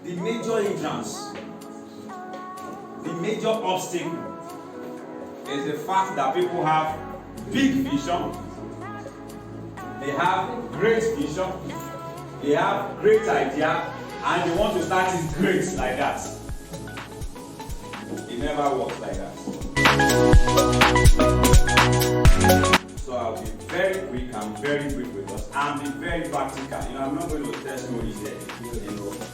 the major hindrance, the major obstacle is the fact that people have big vision, they have great vision, they have great idea, and they want to start it great like that. It never works like that. So I'll be very quick and very quick with us and be very practical. I'm not going to tell stories here.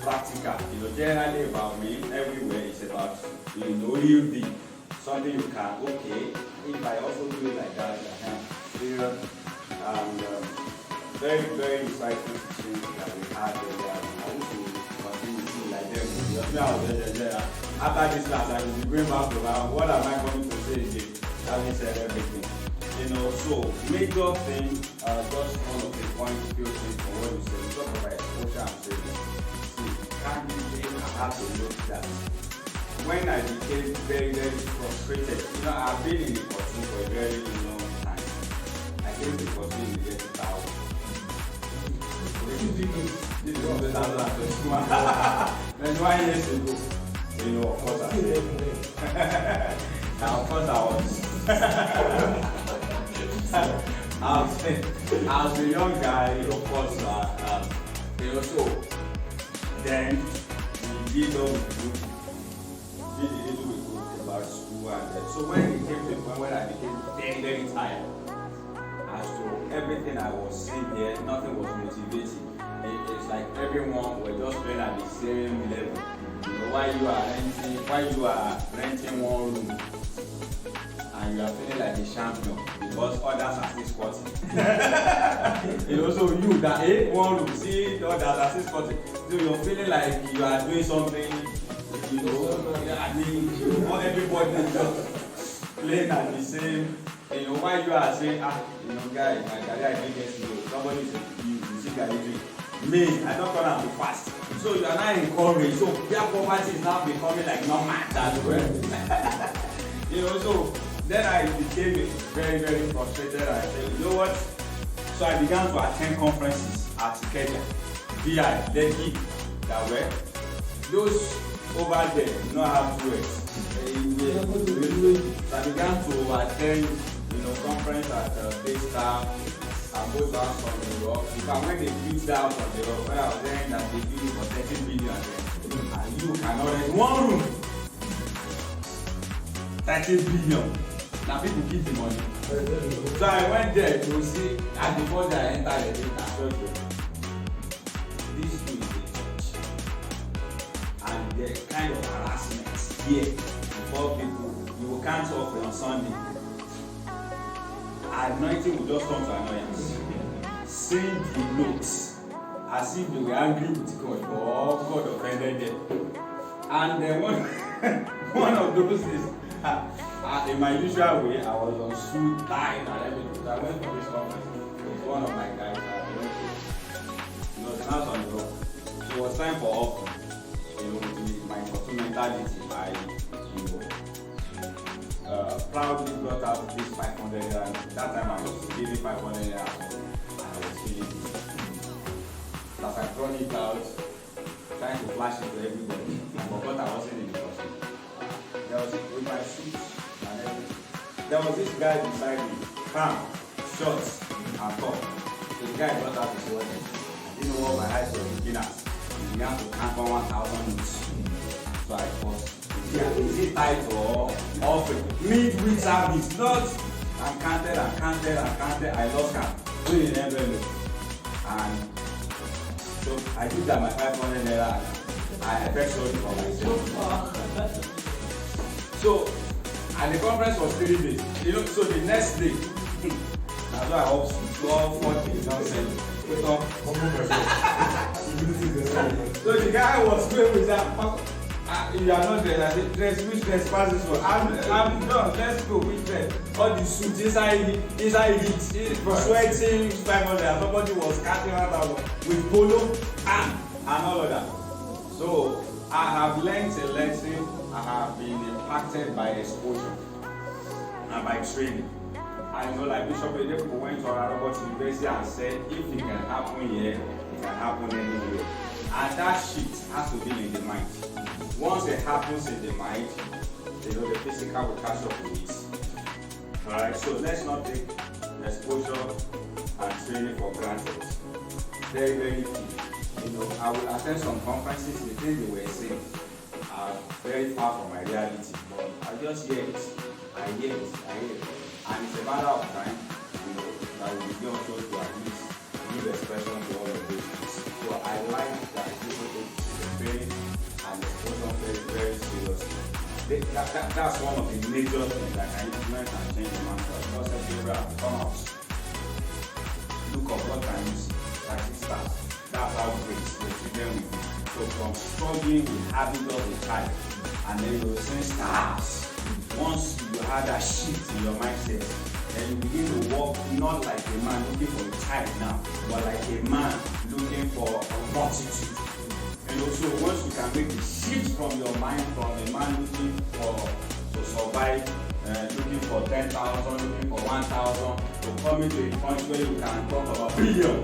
Practical. Generally about me, everywhere is about real thing. Something you can, okay, if I also do it like that, serious and very, very insightful teaching that we had earlier. I want to continue to like them. After this class, I will be going back to what am I going to say again? Having said everything. So major thing, just one of the points, few things for what you said. Talk about exposure and saving. See, candidly, I have to note that when I became very, very frustrated, I've been in the courtroom for a very long time. I came to courtroom in the year 2000. This is 2021. 21 years ago. Of course I said. Now, of course I was. I was a young guy, of course. So then we did all we could. Did a little bit about school and so when it came to the point where I became very, very tired as to everything I was seeing there, nothing was motivating. It's like everyone were just playing at the same level. While you are renting one room and you are feeling like a champion because others are still squatting. So you that one room, see others are still squatting. So you're feeling like you are doing something. Everybody is just playing at the same. Why you are saying, guys, my career is against you. Somebody is you see that you me, I don't turn out too fast. So you are not encouraged. So their poverty is now becoming like normal as well. So then I became very, very frustrated. I said, you know what? So I began to attend conferences at Kenya, VI, Lekki, that were those over there do not have words. So I began to attend, conference at Daystar and both out from the rock. Because when they built that from the rock, where I was saying that they built it for 30 billion, and you cannot rent one room. 30 billion. Now people keep the money. So I went there to see, and before I entered the church, this is the kind of harassment here before people, you can't talk on Sunday. Anointing will just come to annoyance. Sing the notes as if they were angry with God or God offended them. And then one of those is, in my usual way, I was on suit, tie, and everything. So I went for this conference with one of my guys. The house on the rock. So it was time for offering. My mentality, I proudly brought out this 500 naira. That time I was giving 500 naira and I was feeling it. As I brought it out, trying to flash it to everybody, I forgot I wasn't in the costume. There was with my suit and everything. There was this guy beside me, calm, short, and tall. So the guy brought out his wallet. I didn't know what my eyes were looking at. He had to count on 1,000 notes. So I thought, is it tight or offering? Mid-week service, not. I counted. I lost count. Put it in envelope. And so I did that my 500 naira. I felt sorry for myself. So, and the conference was 3 days. So the next day, that's why I hope 12:40 nonsense. So the guy was going with that. You are not dressed. I said, dress, which dress pass this one? I'm done. Let's go. Which dress? All the suits inside it, sweating, 500. Somebody was cutting out with polo and all of that. So I have learned a lesson. I have been impacted by exposure and by training. I know, like Bishop Edepo went to Robert University and said, if it can happen here, it can happen anywhere. And that shift has to be in the mind. Once it happens in the mind, the physical will catch up with it. Alright, so let's not take exposure and training for granted. Very, very key. I will attend some conferences, the things they were saying are very far from my reality, but I just hear it. I hear it. And it's a matter of time, that we will be also to at least give expression to all of those things. So I like that people take the training and exposure very, very seriously. That's one of the major things that can influence and change the mindset. Because if you come out, look up what can you see, like it starts. That's how great the children will be. So from struggling with habits of the child, and then you will see stars. Once you have that shift in your mindset, then you begin to walk not like a man looking for a child now, but like a man looking for a multitude. So once you can make the shift from your mind from a man looking to survive, looking for 10,000, looking for 1,000, to coming to a point where you can talk about billion.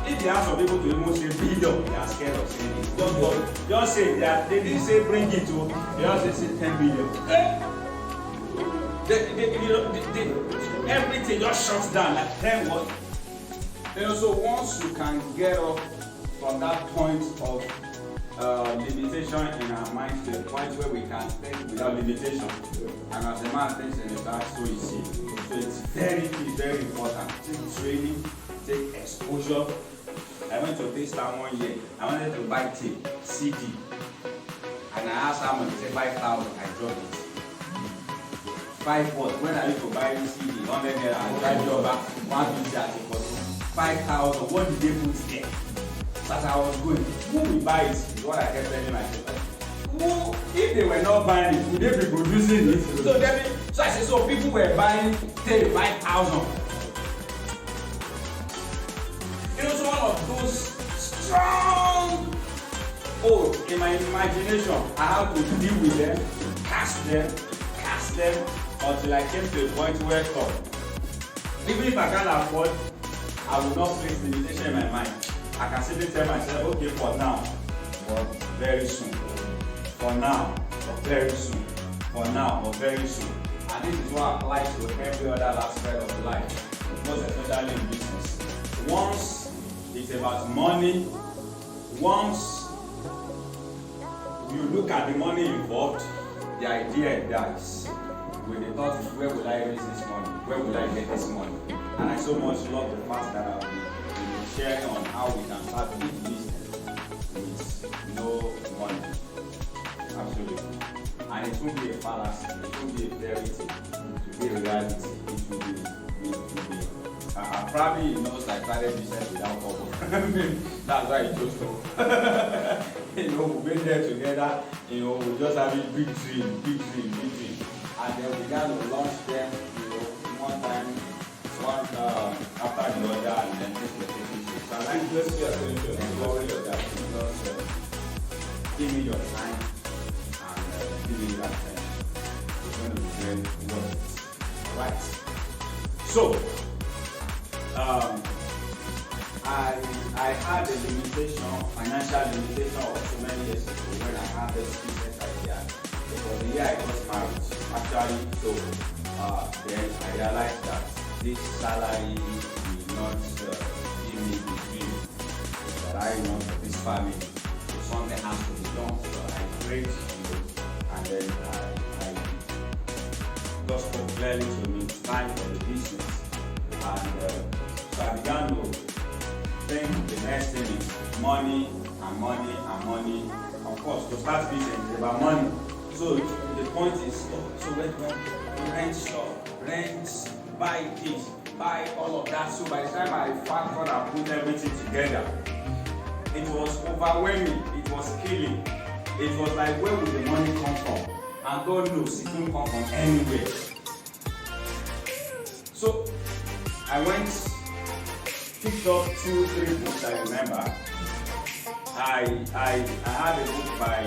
If they have some people to even say billion, they are scared of saying it. Just say that they didn't say bring it to, they just say 10 billion. Everything just shuts down like 10 what? So once you can get up from that point of limitation in our minds to a point where we can think without limitation, and as a man thinks in the dark, so is he. So it's very, very important. Take training, take exposure. I went to Pakistan 1 year. I wanted to buy tape, CD, and I asked someone, he said 5,000. I dropped it. 5 what? When I used to buy this CD, 100 naira, I tried to back 150 at it was 5,000. What did they put there? So as I was going, who will buy it? Is what I kept telling myself. Who, if they were not buying it, would they be producing it? So I said, so people were buying tape 5,000. So one of those strong in my imagination, I had to deal with them, cast them, until I came to a point where even if I can't afford, I will not place limitation in my mind. I can simply tell myself, okay, for now, but very soon. For now, but very soon. For now, but very soon. And this is what applies to every other aspect of life, most especially in business. Once it's about money, once you look at the money involved, the idea dies. With the thought, where will I raise this money? Where will I get this money? And I so much love the fact that I'll be sharing on how we can start big business with no money. Absolutely. And it won't be a fallacy, it won't be a fairy tale, it will be a reality, it will be. Probably knows I started business without cover. That's why it chose to. We've been there together, we just having big dream. And then we began to launch them, one time, after the other, and then just the taking shape. So I like to pay attention and worry of that. Give me your time and give me that time. It's going to be very worth it. Right. So, I had a limitation, financial limitation of so many years ago when I had this business idea. It was the year I got married. Actually, so then I realized that this salary will not give me the dream that I want for this family. So something has to be done. So I prayed, and then God spoke clearly to me, it's time for the business. And so I began to think the next thing is money. Of course, to start business is about money. So the point is, so when rent stuff, buy this, buy all of that. So by the time I factored and put everything together, it was overwhelming, it was killing. It was like, where would the money come from? And God knows it won't come from anywhere. So I picked up 2-3 books I remember. I had a book by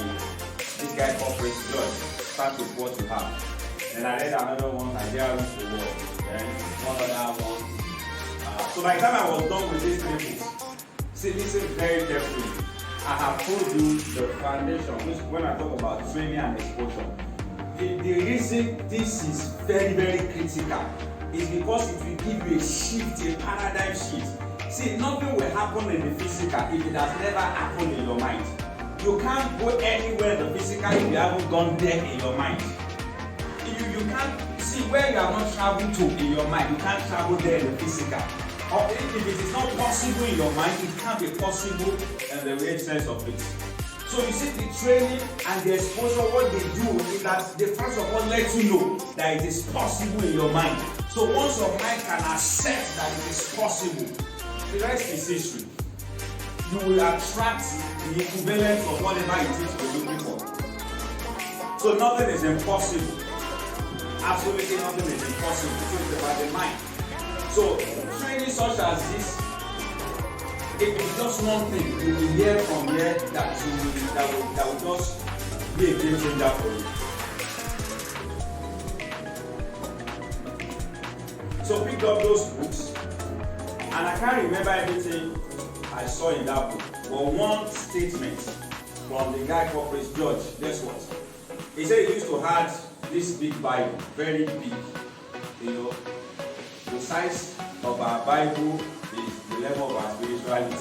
this guy called Prince George, Start With What You Have. Then I read another one, Idea Rules the World. Then one other one. So by the time I was done with these 3 books, see, listen very carefully. I have told you the foundation, which when I talk about training and exposure, the reason this is very, very critical is because it will give you a shift, a paradigm shift. See, nothing will happen in the physical if it has never happened in your mind. You can't go anywhere in the physical if you haven't gone there in your mind. You can't see where you have not traveled to in your mind, you can't travel there in the physical. Or if it is not possible in your mind, it can't be possible in the real sense of it. So you see, the training and the exposure, what they do is that they first of all let you know that it is possible in your mind. So once your mind can accept that it is possible, the rest is history. You will attract the equivalent of whatever it is you're looking for. So nothing is impossible. Absolutely nothing is impossible. So it's about the mind. So training such as this, if it's just one thing, you will hear from here that will just be a game changer for you. So pick up those books, and I can't remember everything I saw in that book, but one statement from the guy called Prince George, guess what? He said he used to have this big Bible, very big, you know. The size of our Bible is the level of our spirituality.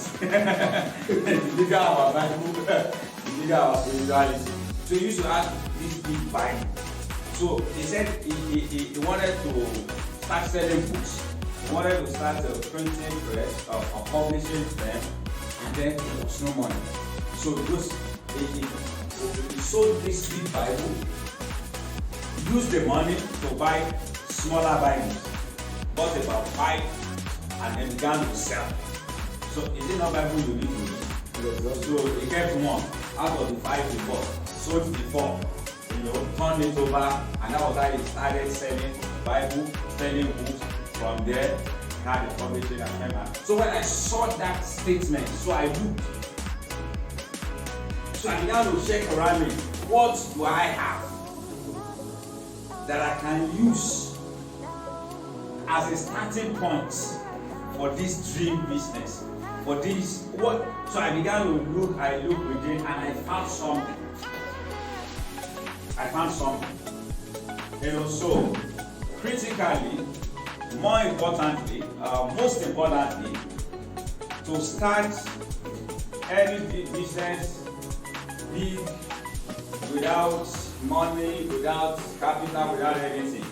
The bigger our Bible, the bigger our spirituality. So he used to have this big Bible. So he said he wanted to start selling books. He wanted to start a printing press or publishing them, and then there was no money. So he sold this big Bible, used the money to buy smaller Bibles, bought about 5, and then began to sell. So is it not Bible you need to read? So he kept one out of the 5 he bought, sold the 4, turned it over, and that was how he started selling Bible, selling books. From there, he had a publishing and came out. So when I saw that statement, so I looked. So I began to check around me, what do I have that I can use as a starting point for this dream business, for this what? So I began to look. I looked within, and I found something. So critically, most importantly, to start any big business, big, without money, without capital, without anything,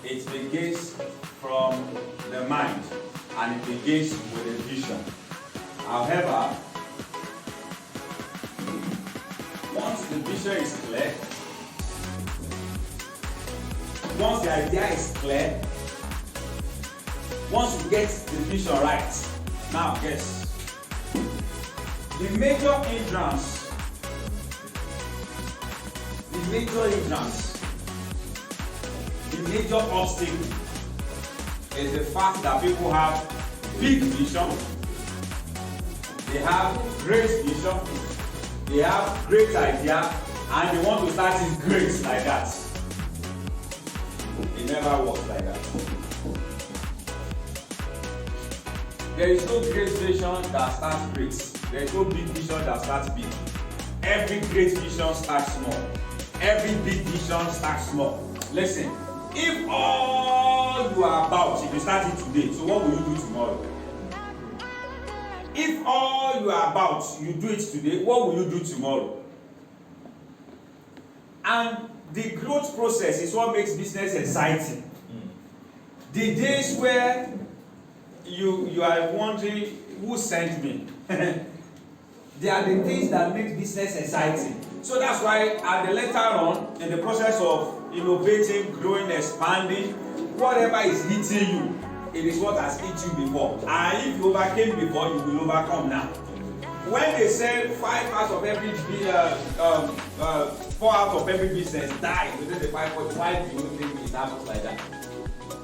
it begins from the mind, and it begins with a vision. However, once the vision is clear, once the idea is clear, once you get the vision right, now guess, the major hindrance, the major obstacle is the fact that people have big vision, they have great vision, they have great idea, and they want to start it great like that. It never works like that. There is no great vision that starts great. There is no big vision that starts big. Every great vision starts small. Every big vision starts small. Listen, if all you are about, if you start it today, so what will you do tomorrow? If all you are about, you do it today, what will you do tomorrow? And the growth process is what makes business exciting. The days where you are wondering who sent me, they are the things that make business exciting. So that's why at the later on, in the process of innovating, growing, expanding, whatever is hitting you, it is what has hit you before. And if you overcame before, you will overcome now. When they say 4 out of every business die within the 5 years, why do you think it happens like that?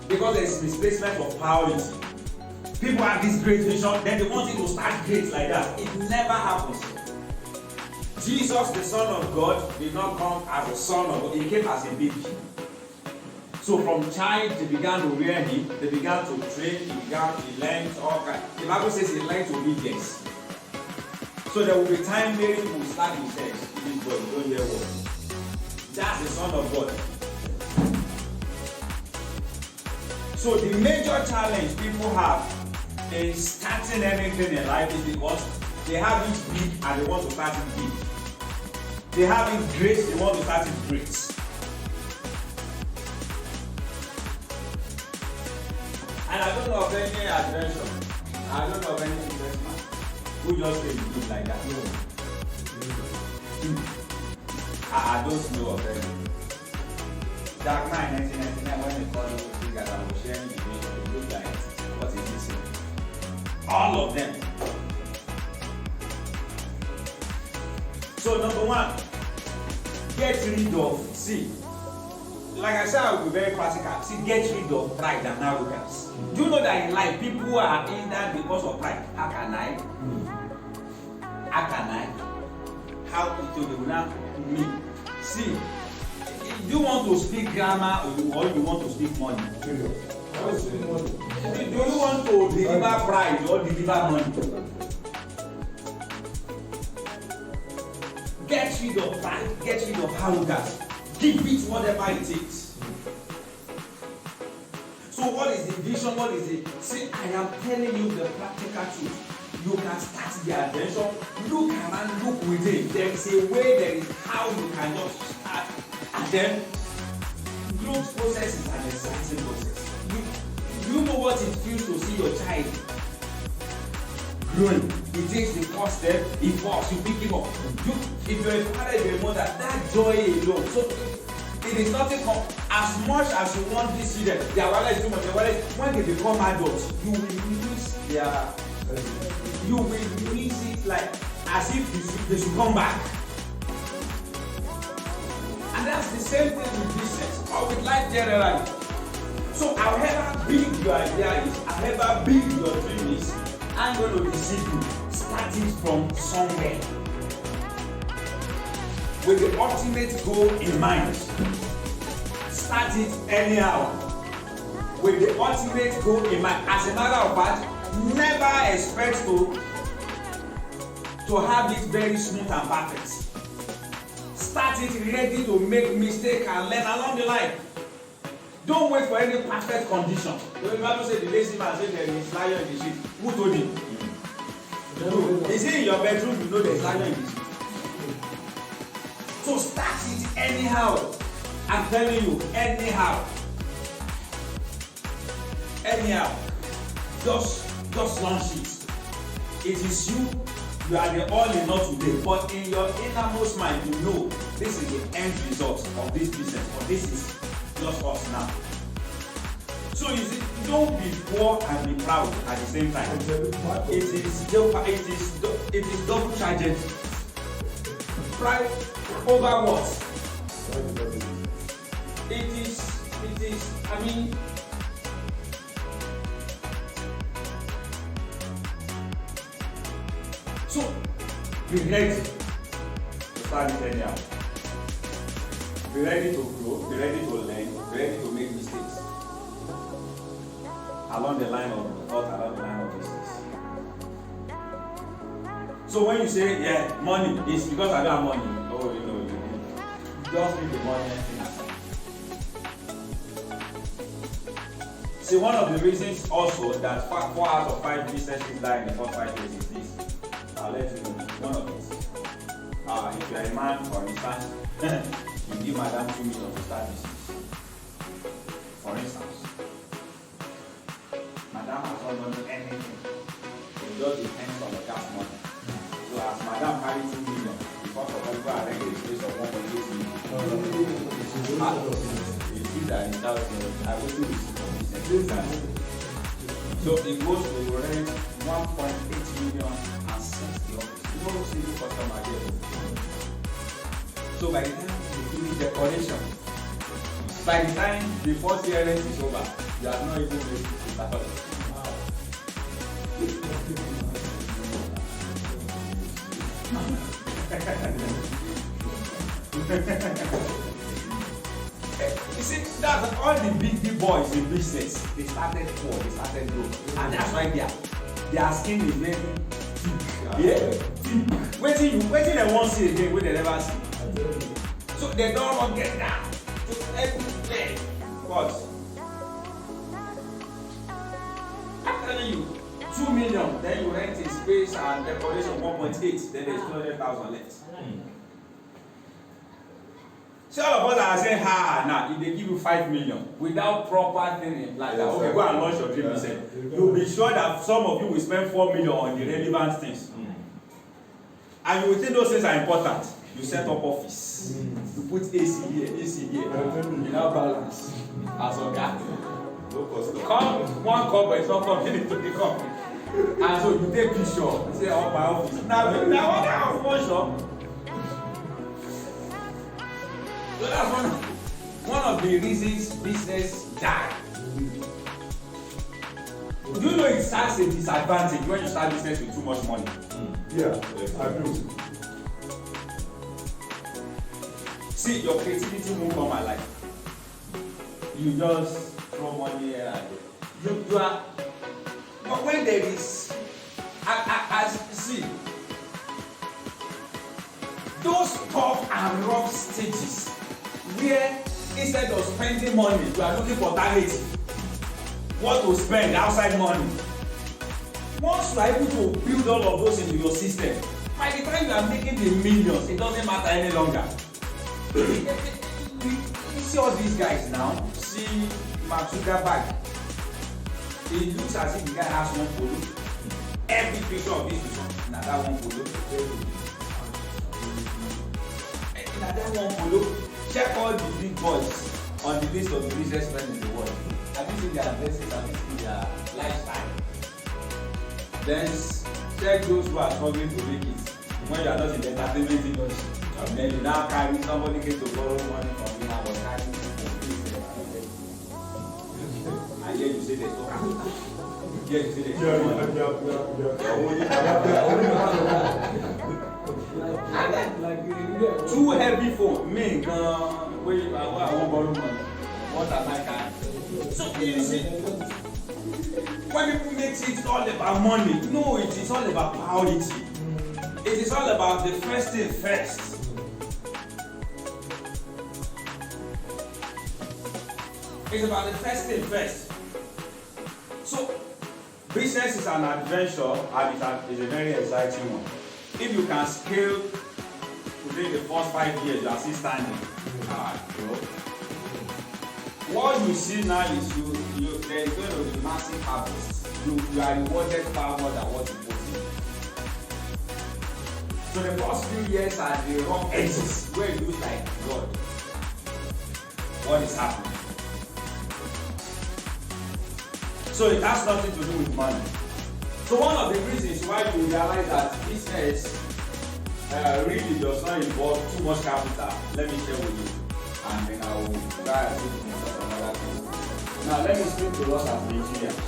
Because there is misplacement of priority. People have this great vision, then they want it to start great like that. It never happens. Jesus, the Son of God, did not come as a son of God, he came as a baby. So from child, they began to rear him, they began to train, he learned all kinds. The Bible says he learned obedience. So there will be time Mary will slap his head. This boy, don't hear what. That's the Son of God. So the major challenge people have in starting anything in life is because they have it big and they want to start it big. They have it great, they want to start it great. And I don't know of any adventure, I don't know of any businessman who just says good like that. No. I don't know of any. Dark Man 1999 when they called us to figure out I was sharing the vision, it looked like what is missing. All of them. So number one, get rid of, see, like I said, I will be very practical. See, get rid of pride and arrogance. Do you know that in life, people are hindered because of pride? How can I? How can I? How it will not me? See, do you want to speak grammar or you want to speak money? Do you want to deliver pride or deliver money? Get rid of pride, get rid of arrogance. Give it whatever it takes. So what is the vision? What is it? See, I am telling you the practical truth. You can start the adventure. Look around, look within. There is a way, there is how you can just start. And then, growth process is an exciting process. You know what it feels to see your child growing. He takes the first step, he falls, you pick him up. If you're a father, if you're a mother, that joy alone. So it is nothing as much as you want this children, their wallet is too much, when they become adults, you will release it like as if they should come back. And that's the same thing with business or with life generally. So however big your idea is, however big your dream is, I'm going to deceive you. Start it from somewhere. With the ultimate goal in mind. Start it anyhow. With the ultimate goal in mind. As a matter of fact, never expect to have it very smooth and perfect. Start it ready to make mistakes and learn along the line. Don't wait for any perfect condition. The Bible says the lazy man said there is lion in the sheep. Who told him? No. Is it in your bedroom? You know there is lion in the sheep. So start it anyhow. I'm telling you, anyhow. Anyhow. Just launch it. It is you. You are the all in all today. But in your innermost mind, you know this is the end result of this business. But this is just us now. So you see, don't be poor and be proud at the same time. It is double charged. Pride over what? It is, I mean, so be ready to start it anyhow. Be ready to grow, be ready to learn, be ready to make mistakes. Along the line of business. So when you say, yeah, money, it's because I don't have money. Oh, you just leave the money and things aside. See, one of the reasons also that 4 out of 5 businesses die in the first 5 years is this. I'll let you know one of these. If you're a man, for instance, you give madam 2 million to start business. For instance, madam has not done anything. It just depends on the gas money. So as madam carries 2 million, because of people are renting a space of 1.8 million. You see that in South I will do this for business. So it goes to rent 1.8 million and 60 of it. No single customer there. So by the time you finish decoration, by the time the first year rent is over, you are not even able to start up. You see, that's all the big boys in business. They started poor, they started low, and that's why their skin is very thick. Yeah. Waiting they won't see again, wait they never see. So they don't want to get down to everywhere. But I'm telling you, 2 million, then you rent a space and decoration 1.8, then there's 200,000 left. So all of us are saying, now if they give you 5 million without proper thing like that, okay, go and launch your dream business. You'll be sure that some of you will spend 4 million on the relevant things. And you will think those things are important. You set up office. You put AC here, you now balance. As a guy. Come, one couple is not coming into the company. And so you take picture, you say, oh, my office. Now what kind of function? So that's one of the reasons business die. Do you know it starts a disadvantage when you start business with too much money? Yeah, I do. See, your creativity won't come alive. You just throw money here and there. You are, but when there is, see, those tough and rough stages where instead of spending money, you are looking for targets. What to spend outside money. Once you are able to build all of those into your system, by the time you are making the millions, it doesn't matter any longer. You see all these guys now, see Mark Zuckerberg. It looks as if the guy has one polo. Every picture of this is now that one polo. Now that one polo. Check all the big boys on the list of the richest men in the world. Have you seen their dresses? Have you seen their lifestyle? Then check those who are struggling to make it. When you are not in the entertainment industry, then you now carry somebody came to borrow money from you and was carrying it for and here you say they talk. Here you say they talk. Too heavy for me. Wait, I won't borrow money. What am I carrying? So you see, when people make it all about money, no, it is all about priority. It is all about the first thing first. It's about the first thing first. So, business is an adventure and it's a very exciting one. If you can scale within the first 5 years, you are still standing. What you see now is there is going to be massive harvest. You are rewarded far more than what you put in. So the first few years are the rough edges where you look like God. What is happening? So it has nothing to do with money. So one of the reasons why you realize that business really does not involve too much capital, let me share with you, and then I will try to do another thing. Now let me speak to us as Nigerians.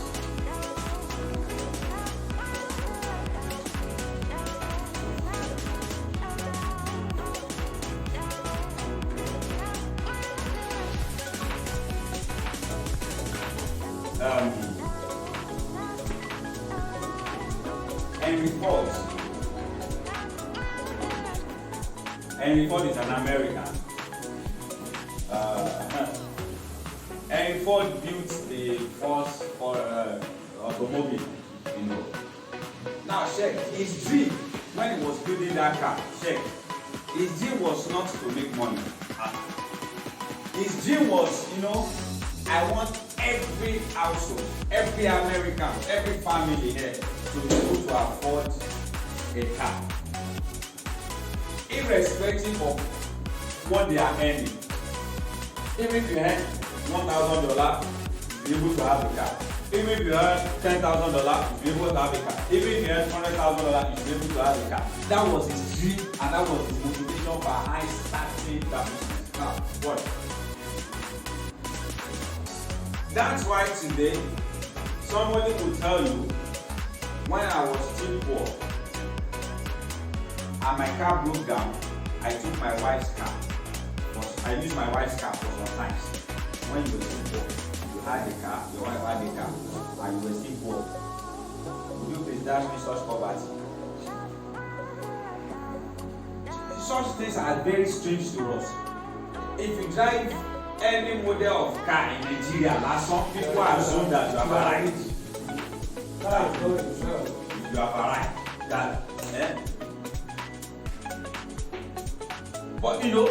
Henry Ford is an American. Henry Ford built the first automobile, you know. Now check, his dream when he was building that car, check, his dream was not to make money. His dream was, you know, I want every household, every American, every family here to be able to afford a car. Irrespective of what they are earning. Even if you earn $1,000, you'll be able to have a car. Even if you earn $10,000, you'll be able to have a car. Even if you earn $100,000, you'll be able to have a car. That was his dream and that was his motivation behind starting that business. Now, what? That's why today, somebody will tell you, when I was still poor, and my car broke down, I took my wife's car. I used my wife's car for some times. When you were still poor, you had a car, your wife had a car, and you were still poor. Would you please dash me such poverty? such things are very strange to us. If you drive any model of car in Nigeria, some people assume that you have arrived. You have arrived. That, But you know,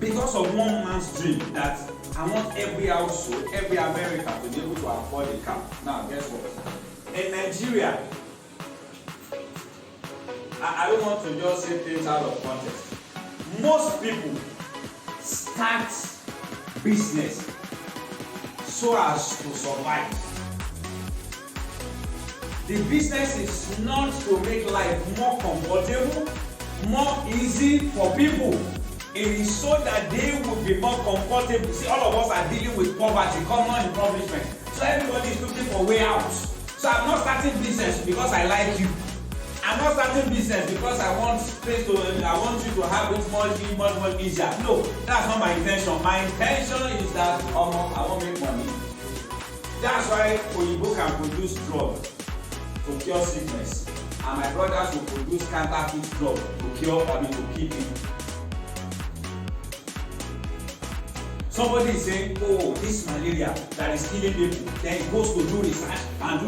because of one man's dream that I want every household, every American to be able to afford a car. Now, guess what? In Nigeria, I don't want to just say things out of context. Most people start business so as to survive. The business is not to make life more comfortable, more easy for people. It is so that they will be more comfortable. See, all of us are dealing with poverty, common impoverishment. So everybody is looking for way out. So I'm not starting business because I like you. I'm not starting business because I want you to have it much easier. No, that's not my intention. My intention is that I want to make money. That's why Oyibo can produce drug to cure sickness, and my brothers will produce counterfeit drug to kill people. Somebody is saying, oh, this malaria that is killing people, then he goes to do research and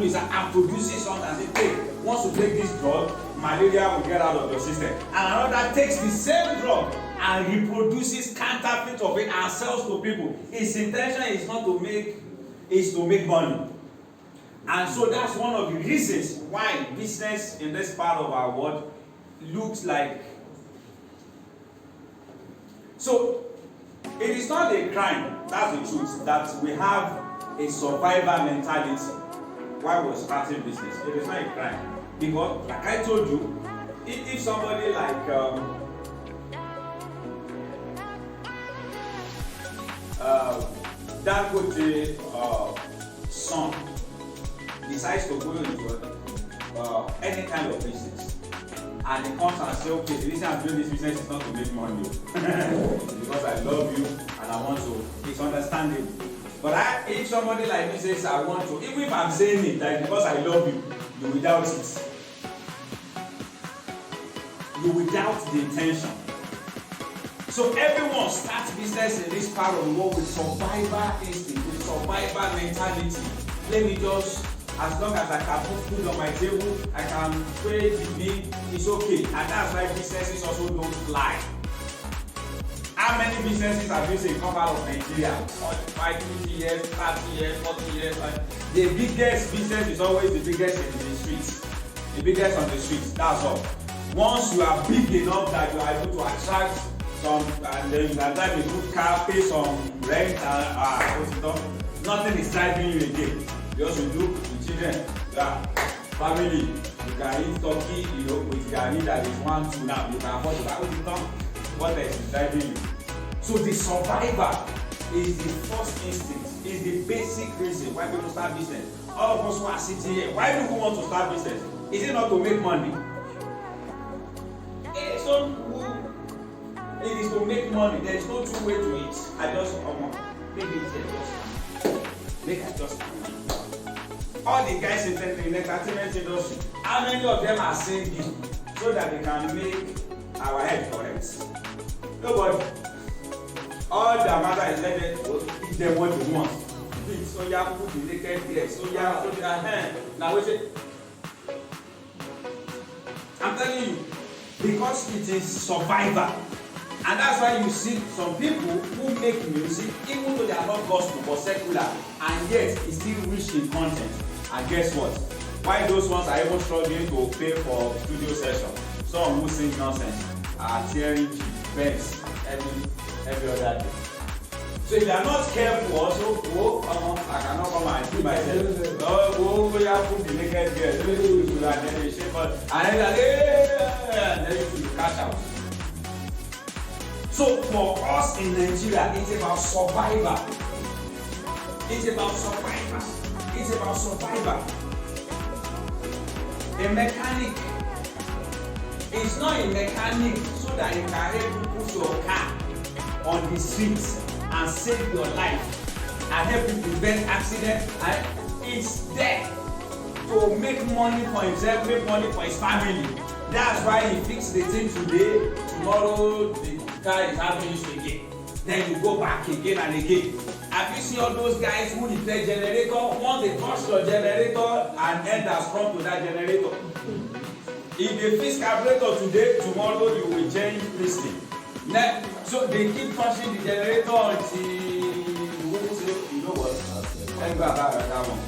produces something and say, hey, once you take this drug, malaria will get out of your system. And another takes the same drug and reproduces counterfeit of it and sells to people. His intention is not to make money. And so that's one of the reasons why business in this part of our world looks like. So it is not a crime, that's the truth, that we have a survivor mentality while we're starting business. It is not a crime. Because, like I told you, if somebody like Dangote's son decides to go into any kind of business, and he comes and says, okay, the reason I'm doing this business is not to make money because I love you and I want to. It's understandable. But if somebody like me says I want to, even if I'm saying it like because I love you, you will doubt it. You will doubt the intention. So everyone starts business in this part of the world with survivor instinct, with survivor mentality. Let me just, as long as I can put food on my table, I can pay the bill, it's okay. And that's why businesses also don't fly. How many businesses have you seen come out of Nigeria? 50 years, 30 years, 40 years. The biggest business is always the biggest in the streets. The biggest on the streets, that's all. Once you are big enough that you are able to attract some, and then you can drive a good car, pay some rent, nothing is driving you again. Because you look with children, family, you can eat turkey, with garri that is 1, 2 now. You can afford to buy it. What else is driving you? So the survivor is the first instinct, is the basic reason why people start business. All of us who are sitting here, why do we want to start business? Is it not to make money? It is to make money. There is no two way to it. I just make I just all the guys in the entertainment industry, how many of them are singing so that they can make our head correct? Nobody. All their matter is let them give them what they want. So you have to put the naked there. So you have to put their hand. Now wait it. I'm telling you, because it is survivor. And that's why you see some people who make music, even though they are not gospel but secular, and yet it's still rich in content. And guess what? Why those ones are even struggling to pay for studio session? Some who sing nonsense are tearing beds every other day. So if you are not careful also, I cannot come and do myself. Go, you have put the naked girl, and then they shake out, and then you cash out. So for us in Nigeria, it's about survivor. It's about survivor. It's about survivor. A mechanic is not a mechanic so that you can help you put your car on the streets and save your life and help you prevent accident. And it's there to make money for himself, make money for his family. That's why he fix the thing today, tomorrow the car is having issue again. Then you go back again and again. Have you seen all those guys who repair generator? Once they touch your generator, an end has come to that generator. If they fix carburetor today, tomorrow you will change this thing. So they keep touching the generator until you know what? Thank God about that one.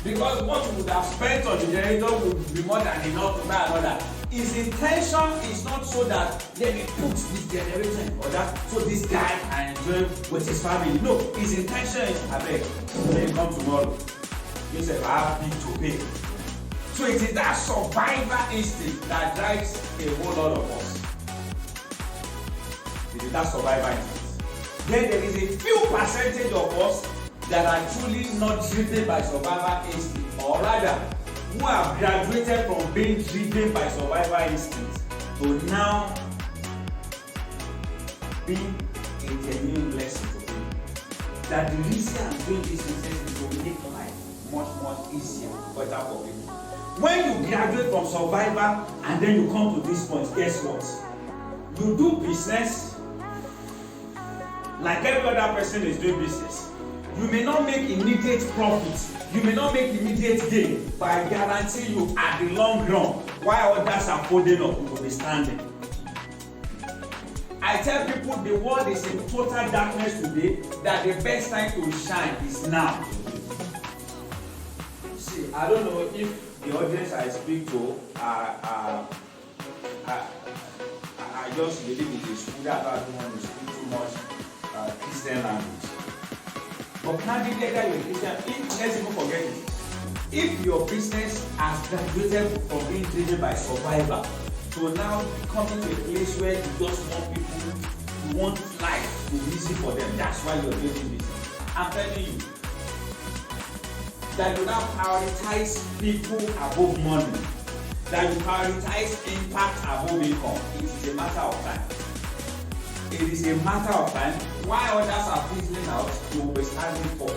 Because what you would have spent on the generator would be more than enough to buy another. His intention is not so that let me put this generator in order so this guy can enjoy with his family. No, his intention is abeg, when you come tomorrow, you say I have big to pay. So it is that survivor instinct that drives a whole lot of us. It is that survivor instinct. Then there is a few percentage of us that are truly not driven by survivor instinct, or rather, who have graduated from being driven by survivor instinct to now being a genuine blessing to people. That the reason I'm doing this is to make life much easier, better for people. When you graduate from survivor and then you come to this point, guess what? You do business like every other person is doing business. You may not make immediate profit, you may not make immediate gain, but I guarantee you at the long run, while others are folding up, you will be standing. I tell people the world is in total darkness today, that the best time to shine is now. See, I don't know if the audience I speak to I just believe it is food that I don't want to speak too much Christian language. But candidly, you're a Christian, let's even forget it. If your business has graduated from being driven by survivor to now coming to a place where you just want people, you want life to be easy for them, that's why you're doing business. I'm telling you that you now prioritize people above money, that you prioritize impact above income. It is a matter of time. It is a matter of time. While others are fizzling out, you will be standing for.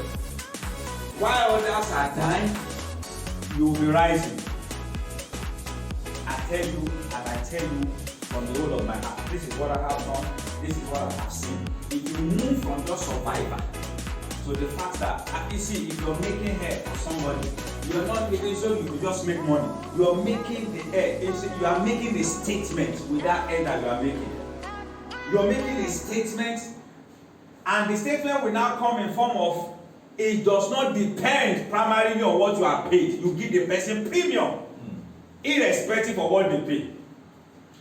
While others are dying, you will be rising. I tell you, and I tell you from the whole of my heart, this is what I have done, this is what I have seen. If you move from just survivor to the fact that, you see, if you're making hair for somebody, you're not making so you could just make money. You are making the hair, you are making a statement with that hair that you are making. You are making a statement, and the statement will now come in form of, it does not depend primarily on what you are paid. You give the person premium, irrespective of what they pay.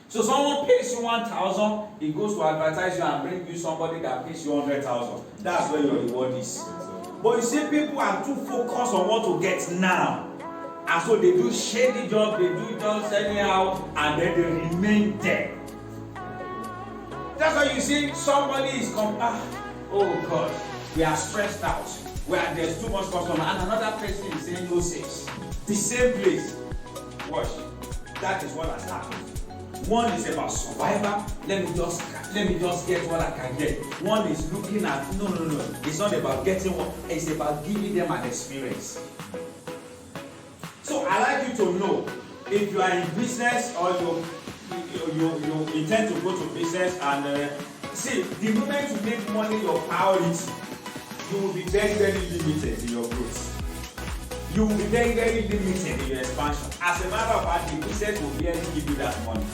So someone pays you 1,000, he goes to advertise you and bring you somebody that pays you 100,000. That's where your reward is. But you see, people are too focused on what to get now, and so they do shady job, they do just anyhow, and then they remain there. That's why you see somebody is oh God, we are stressed out, where there's too much customer, and another person is saying no sales. The same place. Watch. That is what has happened. One is about survival. Let me just get what I can get. One is looking at no. It's not about getting what. It's about giving them an experience. So I like you to know, if you are in business or you intend to go to business, and see, the moment you make money your priority, you will be very limited in your growth. You will be very limited in your expansion. As a matter of fact, the business will barely give you that money.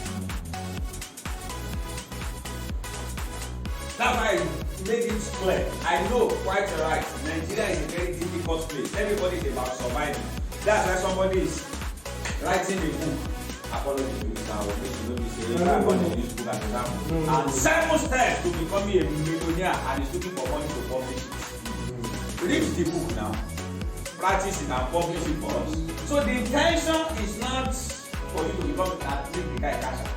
That's why I made it clear. I know quite right. Nigeria is a very difficult place. Everybody is about surviving. That's why somebody is writing a book. Apologies to this, I will make you know this. Everybody in this book as an example. And 7 steps to becoming a millionaire, and is looking for money to publish it. Read the book now. Practice it and publish it for us. So the intention is not for you to become a big guy cash out.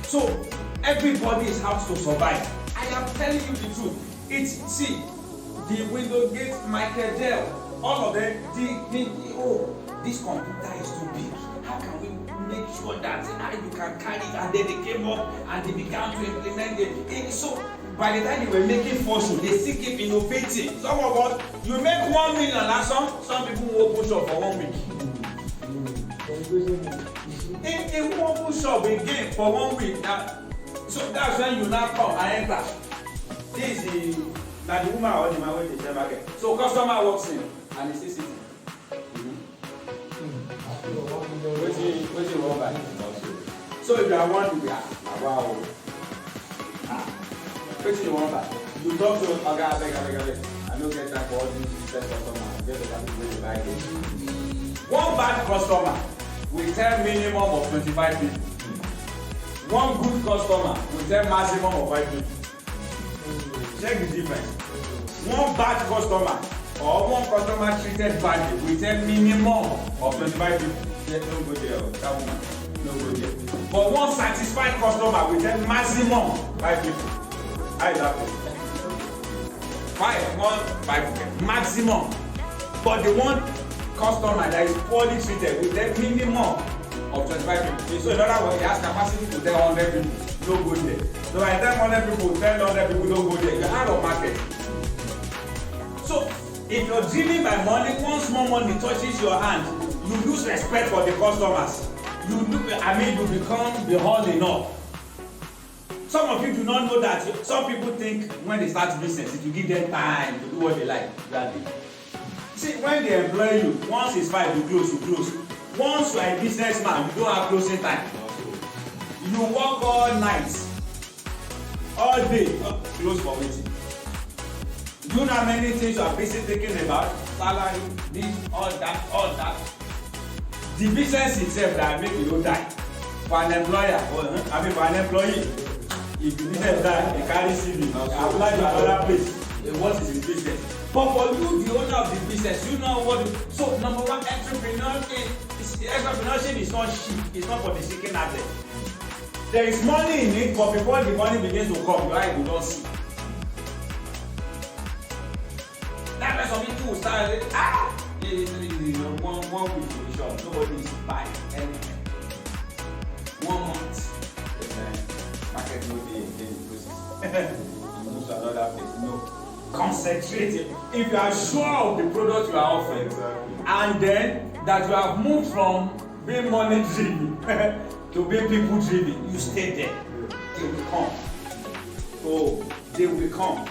So everybody is out to survive. I am telling you the truth. See, the window gate, Michael Dell, all of them, this computer is too big. How can we make sure that you can carry it? And then they came up and they began to implement it. So by the time they were making fortune, they still keep innovating. Some of us, you make 1 million and some people will push up for 1 week. In one open shop again for 1 week na so that's when you now come and enter. This is na the woman or the man wey dey sell market. So customer walks in and he see sitting. Wetin you wan buy? So if you are one you be wow o. Wetin you wan buy? You talk to oga abeg. I no get time for all this business customer. I get better people wey dey buy things. One bad customer will tell minimum of 25 people. One good customer will tell maximum of 5 people. Check the difference. One bad customer or one customer treated badly will tell minimum of 25 people. Yes, don't go there, that woman. No go there. But one satisfied customer will tell maximum 5 people. How is that possible? 5 maximum. But the one customer that is poorly treated will tell minimum of 25 people. So in other words, he has capacity to tell 100 people, no go there. So by the time 100 people tell 100 people, don't go there, you're out of market. So if you're driven by money, once more money touches your hand, you lose respect for the customers. You become beholden enough. Some of you do not know that. Some people think when they start business, it will give them time to do what they like. See, when they employ you, once it's 5, you close. Once you are a businessman, you don't have closing time. You work all night, all day, close for waiting. Do you know how many things you are busy thinking about? Salary, this, all that. The business itself that make you don't die. For an employer, for an employee, if the business die, they carry CV, apply to another place. What is his business? But for you, the owner of the business, you know what. So number one, entrepreneurship is not cheap. It's not for the seeking out there. There is money in it, but before the money begins to come, your eye will not see. That's why some people will start one week in the shop, nobody is buying anything. 1 month, market no dey again because you move to another place. No. Concentrate. If you are sure of the product you are offering, and then that you have moved from being money driven to being people driven, you stay there. They will come. Oh, they will come.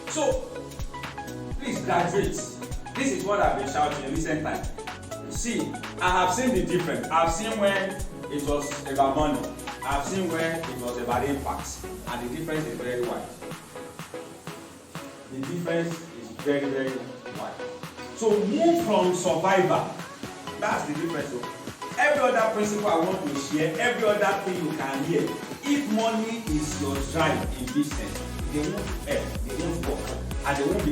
So, please graduate. This is what I've been shouting in recent time. See, I have seen the difference. I've seen when it was about money. I've seen when it was about impact, and the difference is very wide. The difference is very, very wide. So move from survivor. That's the difference. So every other principle I want to share, every other thing you can hear. If money is your drive in business, they won't help, they won't work, and they won't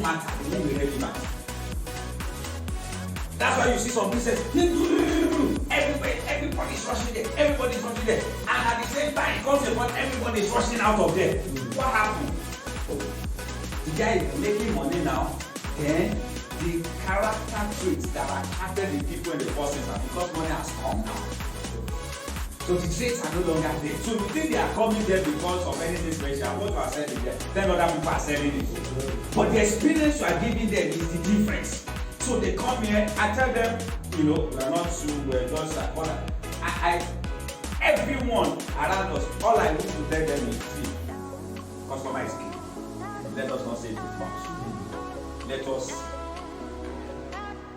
matter, they won't be relevant. That's why you see some business. Everybody is rushing there. Everybody is rushing there, and at the same time, it comes to a point everybody is rushing out of there. What happened? The guy is making money now, then the character traits that attracted the people in the first instance because money has come now. So the traits are no longer there. So you think they are coming there because of anything special? What you are selling there, then other people are selling it. But the experience you are giving them is the difference. So they come here, I tell them, we are not too, we're just like, everyone around us, all I need to tell them is, see, customer is key. Let us not say it too much. Let us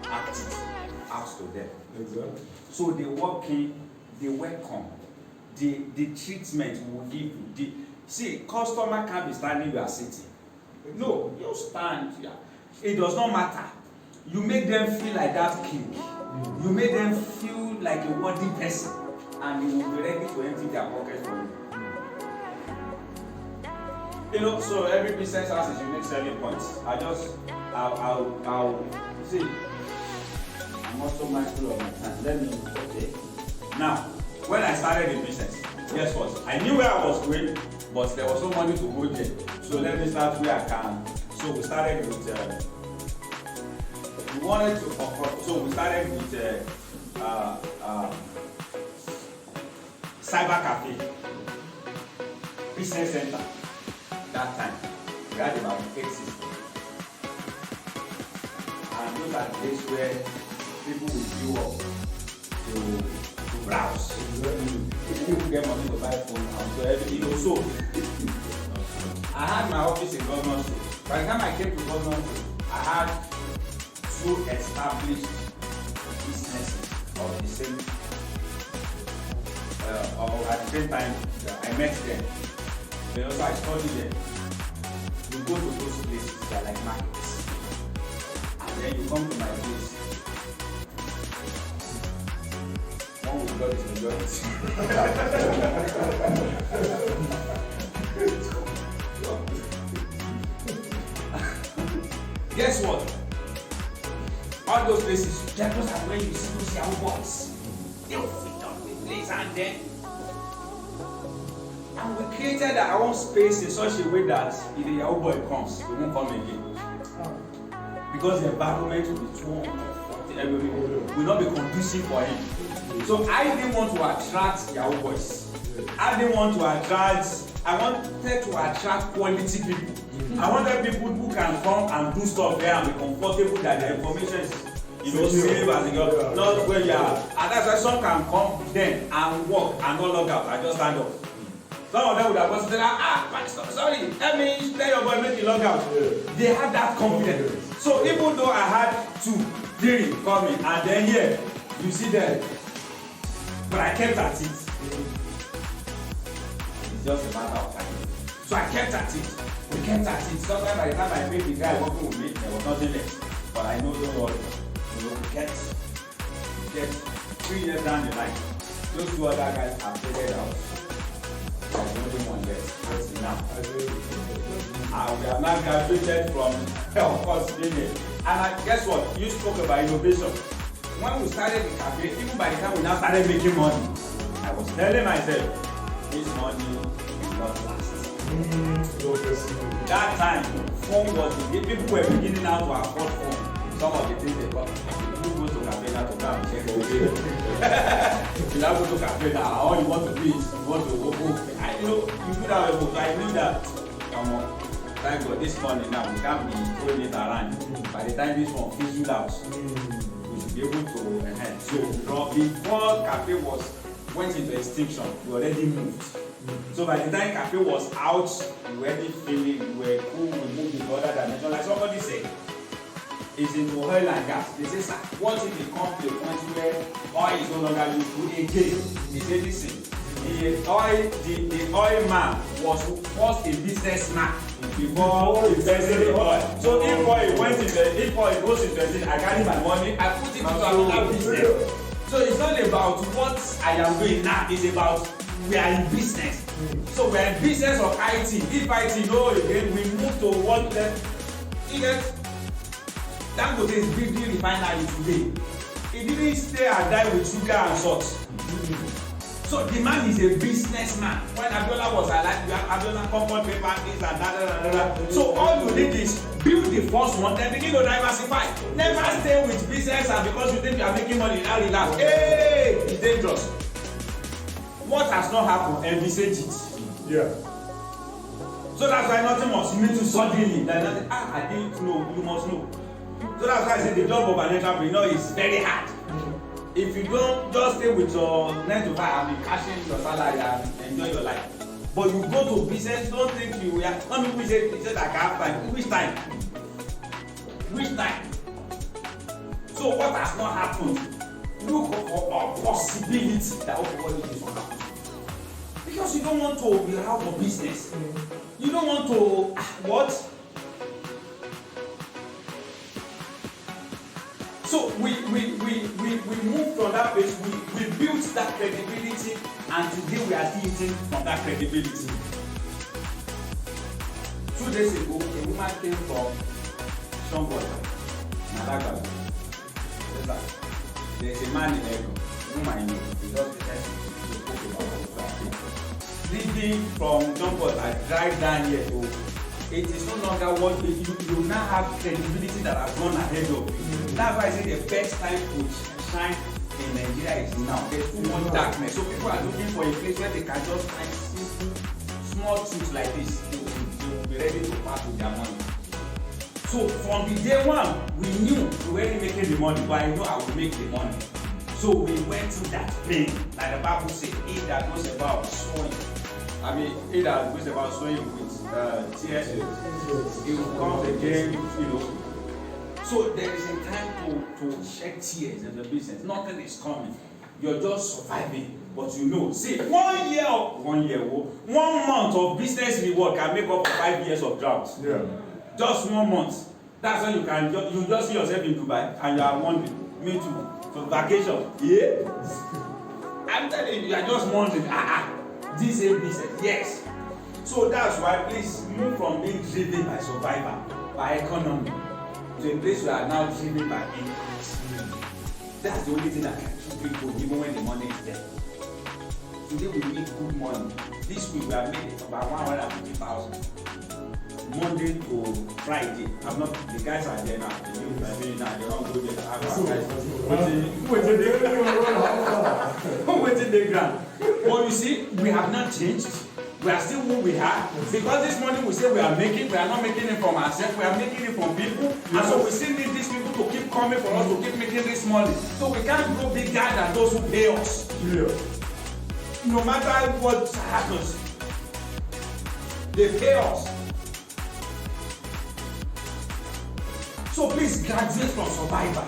act it out to them. Exactly. So they walk in, they welcome, the treatment we will give you. See, customer can't be standing where you are sitting. No, you stand here. It does not matter. You make them feel like that king. You make them feel like a worthy person, and you will be ready to empty their pocket for you. So every business has its unique selling points. I'll see. I'm also mindful of my time. Okay. Now, when I started the business, guess what? I knew where I was going, but there was no money to go there. So let me start where I can. So we started with. We started with cyber cafe, business center. That time we had about 8 systems, and those are the days where people will queue up to browse. People get money to buy phone now, so everything, so I had my office in Government Road. By the time I came to Government Road, I had 2 established businesses of the same or at the same time I met them. Then also I studied them. You go to those places, they are like markets. And then you come to my place. One will got this majority. Guess what? All those places, just as when you see those young boys, they will fit on the place and then. And we created our own space in such a way that if the young boy comes, he won't come again. Because the environment will be too uncomfortable, will not be conducive for him. So I didn't want to attract young boys. I didn't want to attract, I wanted to attract quality people. I wanted people who can come and do stuff there and be comfortable that the information is, safe as a girl. Not where you are. And that's why some can come then and work and not log out and just stand up. Some of them would have just said, sorry, let me tell your boy, make you log out. They have that confidence. So even though I had 2, 3 coming and then here, you see them. But I kept at it. It's just a matter of time. So I kept at it. We kept at it. Sometimes by the time I paid the guy working with me, there was nothing left. But I know don't worry. We get 3 years down the line. Those 2 other guys have figured out. There's only one left. That's enough. And we have now graduated from of course business. And guess what? You spoke about innovation. When we started the cafe, even by the time we now started making money, I was telling myself, this money will not last. That time, phone was the people were beginning now to afford phone. Some of the things they got. You go to cafe now to go and check the bill. You now go to cafe now. All you want to do is you want to go. I know you do that way, but I knew that. Thank God, this money now we can't be throwing it around. By the time this one fizzles out, we should be able to enhance. So before cafe went into extinction, we already moved. So by the time cafe was out, we were already feeling, we were cool, we moved into other dimension. Like somebody said, it's into oil and gas. They say, sir, what if it comes to a point where oil is no longer useful again? They say, listen, the oil man was first a businessman before investing in oil. So if oil goes into it, I carry my money, I put it into another business. So it's not about what I am doing now, it's about we are in business. So we are in business of IT. If IT no again, we move to what you get. Dangote is building refinery today. He didn't stay and die with sugar and salt. So the man is a businessman. When Abiola was alive, Abiola comfort paper, this and that. So all you need is build the first one, then begin to diversify. Never stay with business and because you think you are making money, now relax. Hey, it's dangerous. What has not happened, envisage it. Yeah. So that's why nothing must meet you suddenly. I didn't know, you must know. So that's why I say the job of an entrepreneur is very hard. If you don't just stay with your 9 to 5 and be cashing your salary and enjoy your life, but you go to business, don't think you are. Some people say I can have time. Which time? Which time? So what has not happened? Look for a possibility that what this will happen. Because you don't want to be out of business. You don't want to what? So we moved from that place, we built that credibility, and today we are still eating from that credibility. 2 days ago, a woman came from somewhere, Malaga. There's a man in Ego, whom I know, because the person spoke about leaving from Jomport, I drive down here to. It is no longer what you now have credibility that has gone ahead of you. That's why I say the best time to shine in Nigeria is now. There's too much darkness. So people are looking for a place where they can just find simple, small things like this. They will be ready to part with their money. So So from the day one, we knew we weren't making the money, but I know I will make the money. So we went through that pain. Like the Bible says, he that goes about sowing. I mean, he that goes about sowing with tears, he will come again, you know. So there is a time to shed tears in the business. Nothing is coming. You're just surviving, but you know, see, 1 year, 1 month of business reward can make up for 5 years of drought. Yeah. Just 1 month. That's when you can you just see yourself in Dubai and you are wondering, me too, to vacation. Yeah. I'm telling you, you are just wondering, this is business. Yes. So that's why please move from being driven by survival, by economy, to a place where you are now driven by impact. That's the only thing that can keep people even when the money is there. Today we make good money. This week we have made about 150,000. Monday to Friday. I'm not, the guys are there now. I mean, now they don't go there. Waiting the ground. But you see, we have not changed. We are still who we are. Because this money we say we are making, we are not making it from ourselves, we are making it from people. And so we still need these people to keep coming for us to keep making this money. So we can't go bigger than those who pay us. Yeah. No matter what happens, they pay us. So please graduate from survivor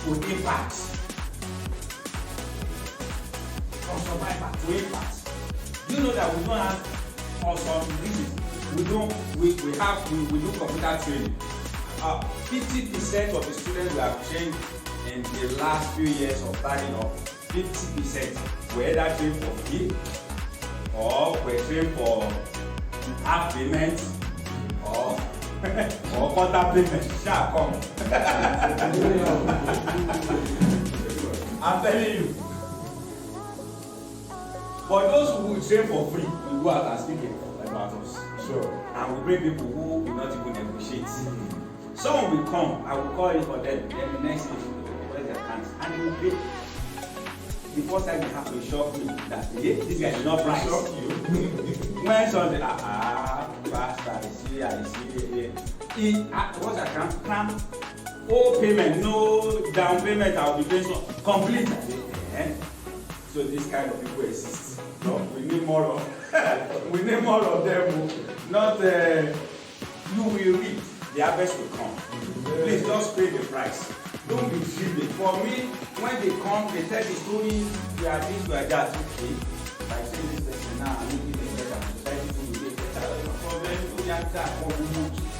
to impact. From survivor to impact. Do you know that we don't have, for some reasons, we do computer training. 50% of the students we have trained in the last few years of starting up, 50% were either trained for free or were trained for half payment or quarter payment. Shall come. I'm telling you. But those who will train for free will go out and speak about us. Sure. And we bring people who will not even negotiate. Someone will come, I will call it for them, then the next thing will raise their hands and they will pay. The first time they have to shock me that this guy is not price. Shock you. When something, pastor, I see, what's that come? Oh, payment, no down payment, I will be paying so complete. So this kind of people exist. No, we need more of we need more of them. Not you will reap, the harvest will come. Please just pay the price. Don't be driven. For me, when they come, they tell the story, we are this, we are that. Okay, if I say this person now, I'm making it better. Society will be better. No problem. We are that.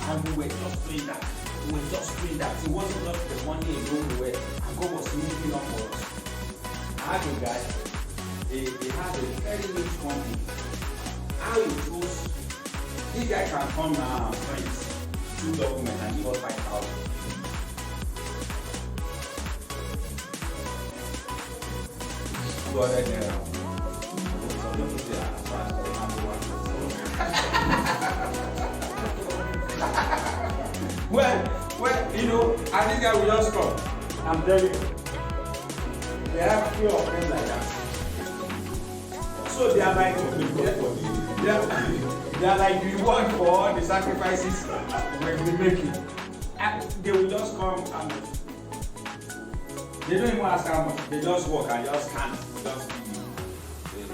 And we were just doing that. We were just doing that. It wasn't just the money alone we were, and God was making up for us. I had a guy. They have a very rich company. How it goes, this guy can come now and print 2 documents and give us 5,000. Well, you know, and this guy will just come. I'm telling you. They have few of them like that. So they are like they are like the reward for all the sacrifices we've been making. And they will just come and they don't even ask how much. They just walk and just hand, just give you.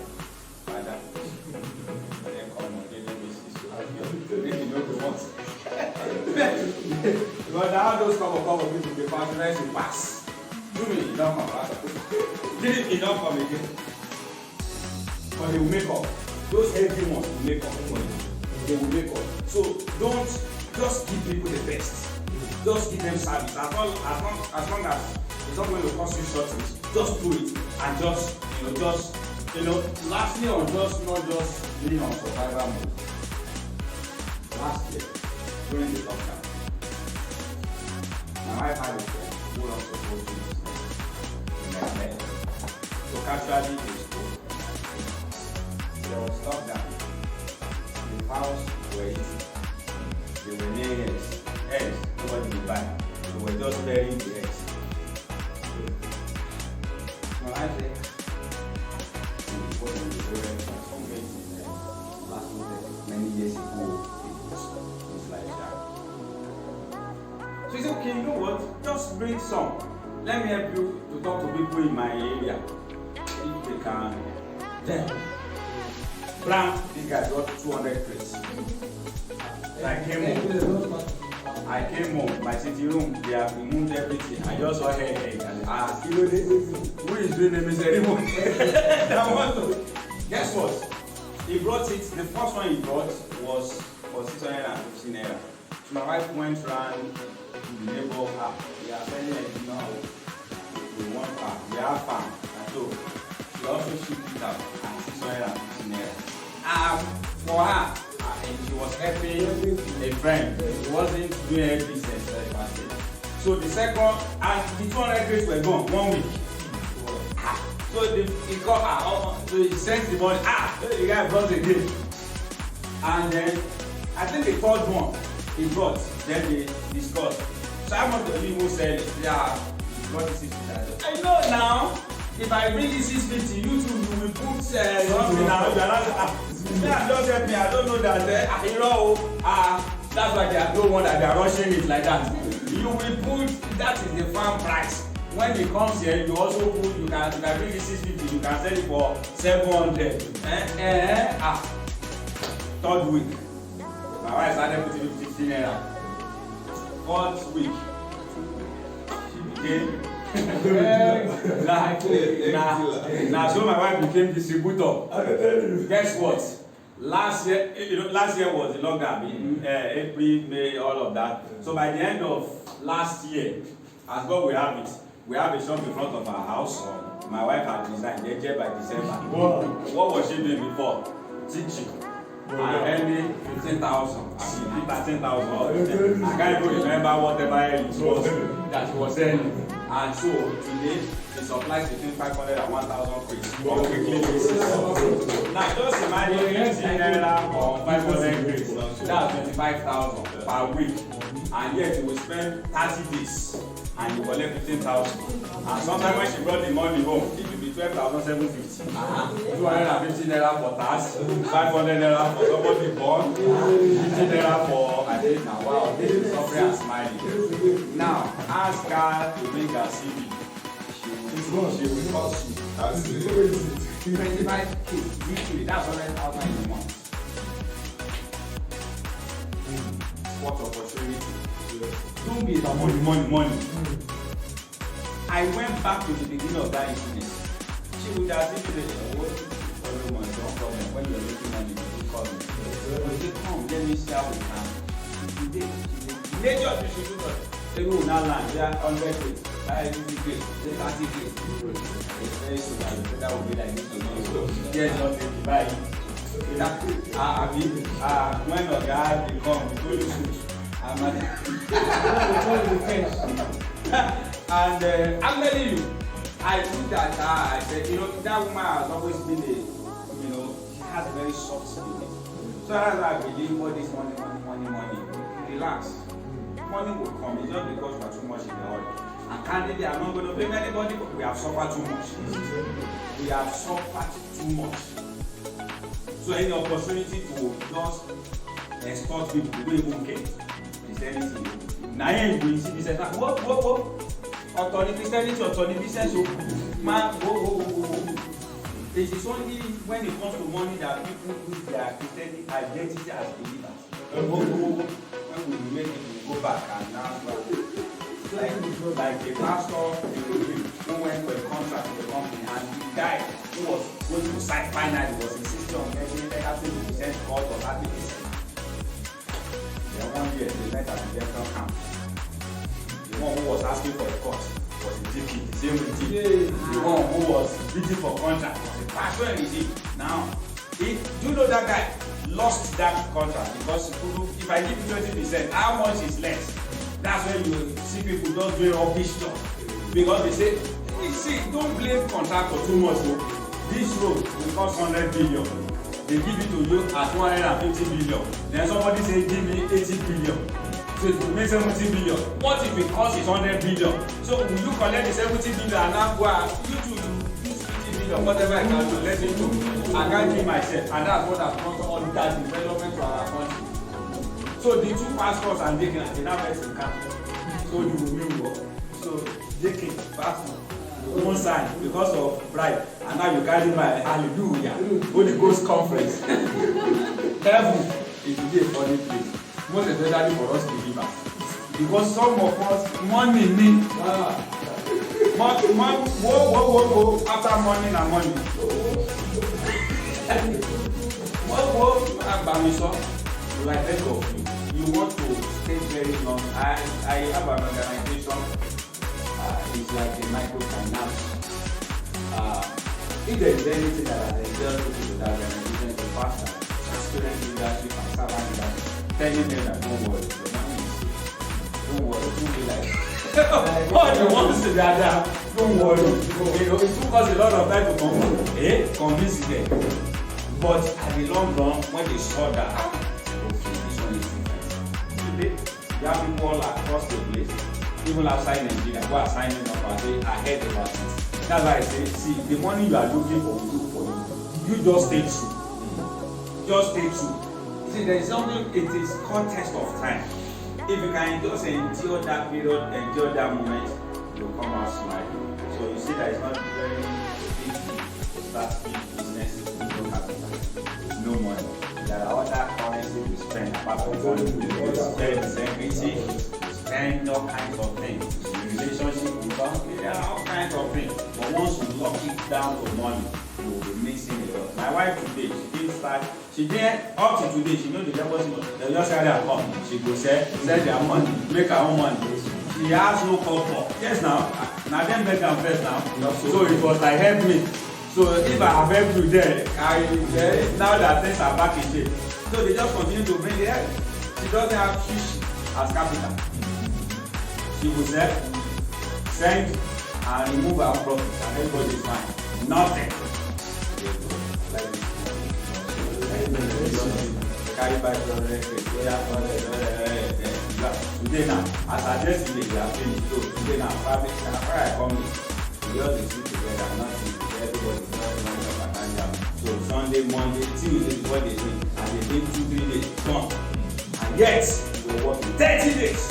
Like that. And then come on daily basis. Maybe you know the ones. But now those come people be patronized in pass. Do me enough come back. Did it enough come again? But they will make up. Those heavy ones will make up. They will make up. So don't just give people the best. Just give them service. As long as it's not going to cost you shortage, just do it and lastly on just not just being on survival mode. Last year, during the lockdown, my wife had a friend who was supposed to do business. So casually they spoke. There was lockdown. The house were eating. They were near eggs. Nobody would buy. They were just burying the eggs. My wife said, many years ago, it was like that. okay, you know what? Just bring some. Let me help you to talk to people in my area. If they can. Then, Frank, this guy got 200 crates. So I came home, my sitting room, they have removed everything. I just saw hey, and who is doing the ceremony? Guess what? He brought it, the first one he brought was for 650 naira. So my wife went round to the neighbor of her. We are selling it now. We want her. We have farm. And so she also shipped it out at 650 naira. For her, she was helping a friend. She wasn't doing any business. So the second, and the 200 crates were gone 1 week. So he called her, so he sent the money. The guy brought again. And then I think the third one he brought, then they discussed. So how much of you sell it? Yeah, he brought the 650. I know now, if I bring the 650, you too, you will put something now. I'm just helping, I don't know that. That's why they don't want that they are rushing it like that. You will put, that is the farm price. When it comes here, you also put, you can bring the 650, you can sell it for 700. Third week, my wife started putting 15 naira. Fourth week, she became so my wife became distributor. Guess what? Last year was the lockdown, April, May, all of that. So by the end of last year, as God will have it, we have a shop in front of our house. My wife had resigned by December. What was she doing before? Teaching. And earning 15,000. She did 13,000. I can't even remember whatever it was that she was earning. And so today, she supplies between 500 and 1,000 crates on a weekly basis. Now just imagine 15 naira or 500 crates. That's 25,000 per week. And yet you will spend 30 days and you collect 15,000. And sometimes when she brought the money home, it will be 12,750. 250 naira for tax, 500 naira for somebody born, 50 naira for I think now. Wow, this is suffering and smiling. Now ask her to make her CV. She will cost you. 25K weekly, that's 100,000 in a month. What opportunity? Don't be about money. I went back to the beginning of that incident. She would have said, what money, don't problem. When you're making money, you call me. But they come, let me see how we can. Today, major issue to us. They will now land, they are 100 feet, 50 feet, 30 feet. It's very soon that will be like this. Yes, not to buy it. When a guy becomes good, and I'm telling you, I think that I said, that woman has always been she has a very soft spirit. So as I believe all this money, relax. Money will come. It's not because we are too much in the oil. And candidly, I'm not going to blame anybody, but we have suffered too much. We have suffered too much. So any opportunity to just extort people, we don't even care. Anything. Now you see business. What? Authority Christianity, authority business. Man, go. It is only when it comes to money that people lose their Christian identity as believers. When we make it, we go back and now like a pastor who went for a contract with the company, and the guy who was going to sign finally was insisting on making 30% cut or 30%. 1 year they met at the dental camp. The one who was asking for a cut was a GP, the same with GP. The one who was bidding for contract was a pastor in the Now, do you know that guy lost that contract because if I give you 20%, how much is less? That's when you see people don't do rubbish job. Because they say, don't blame contractor too much. This road will cost 100 billion. They give it to you at 150 billion. Then somebody say, give me 80 billion. So it will make 70 billion. What if it costs 100 billion? So will you collect the 70 billion and now go out? You to use 50 billion, whatever I can do, let me do. I can't give myself. And that's what has brought all that development to our country. So the two pastors and deacons, they now met in camp. told you we mean what. So JK, fast one sign because of pride, and now you carry my hallelujah, Holy Ghost conference. Heaven is today a funny place, most especially for us believers, because some of us money need whoa after morning and morning. Whoa agbamiso, like that of you want to stay very long. I have an organization. It's like a microfinance. If there is anything that I tell people to that organization, the pastor, student leadership, and servant leadership, telling them that don't worry, your money is safe. Don't worry, don't be like, all the ones that are there, don't worry. You know, it took us a lot of time to convince them. But at the long run, when they saw that, okay, this one is different. Today, you have people all across the place, even outside Nigeria, who are signing up and they are ahead about it. That's why I say, see, the money you are looking for will look for you. You just stay true. Just stay true. See, there is something, it is contest of time. If you can just endure that period, endure that moment, you'll come out smiling. So you see that it's not very easy to start business if you don't have no money. There are other currencies we spend apart from money. We spend integrity, we spend all kinds of things. Relationship with God, there are all kinds of things. But once you lock it down to money, you will be missing a lot. My wife today, she didn't start, she didn't, up to today, she knows the deposit, they just carry her come. She go sell their money, make her own money. She has no culture. Yes now them make them first now. So it was like help me. So if I have helped you there, now that things are back in shape. So they just continue to bring the help. She doesn't have fish as capital. She will send and remove her profit and everybody is fine. Nothing. Carry back today now, as I just today, we are finished. So today now, fabric and after I come in, we all sit together, nothing. Everybody is not money. So Sunday, Monday, Tuesday is what they do, and they did 2-3 days gone. And yet, you will work in 30 days,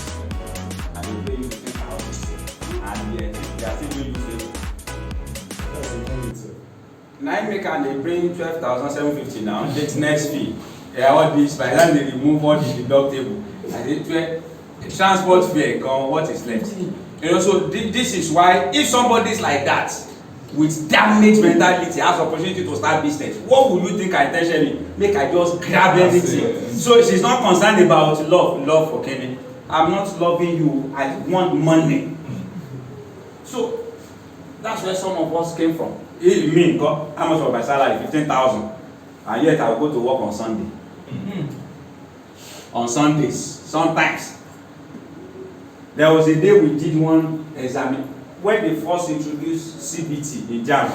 and they will pay you 15,000. And yet, they are still doing you. Nine maker and they bring 12,750 now. That's next fee. Yeah, all this by the time they remove all the deductible. And they transport fare gone, what is left? You know, so this is why if somebody is like that with damaged mentality has opportunity to start business, what would you think I intentionally make? I just grab anything. So she's not concerned about love for Kenny. I'm not loving you, I want money. So that's where some of us came from. Me, God, how much of my salary? 15,000. And yet I will go to work on Sunday. On Sundays, sometimes. There was a day we did one exam. When they first introduced CBT in JAMB,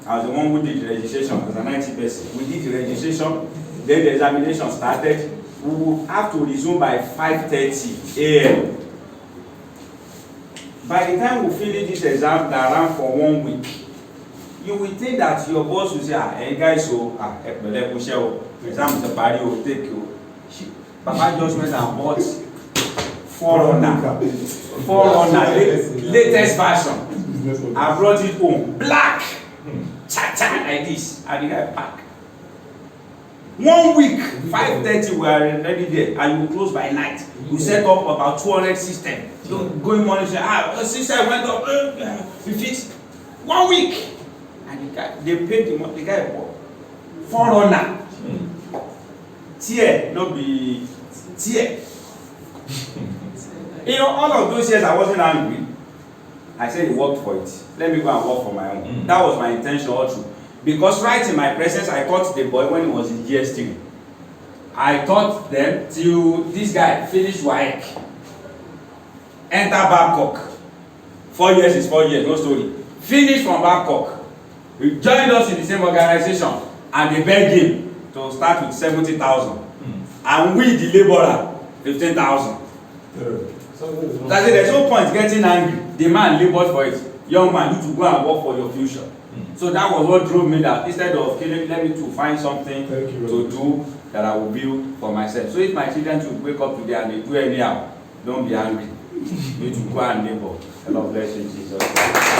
I was the one who did the registration as an IT person. We did the registration, then the examination started. We will have to resume by 5:30 a.m. By the time we finish this exam that ran for 1 week, you will think that your boss will say, hey guys, so exam is a party, will take you. Papa just went and bought Forerunner, latest version. I brought it home, black, cha-cha like this, and the guy pack. 1 week, 5:30 we are already there, and you close by night. You set up about 200 systems. You go in morning, say, the system went up, we fixed. 1 week. And the guy, they paid the money, the guy bought Forerunner. Tear, no be tear. You know, all of those years I wasn't angry. I said he worked for it. Let me go and work for my own. That was my intention also. Because right in my presence, I taught the boy when he was in GS3. I taught them till this guy finished WAEC. Enter Babcock. 4 years is 4 years, no story. Finished from Babcock. He joined us in the same organization and they begged him to start with 70,000. And we, the laborer, 15,000. That's it, there's no point getting angry. The man labored for it. Young man, you need to go and work for your future. So that was what drove me that instead of killing, let me to find something to do that I will build for myself. So if my children should wake up today and they do anyhow, don't be angry. You to go and labor. God bless you, Jesus.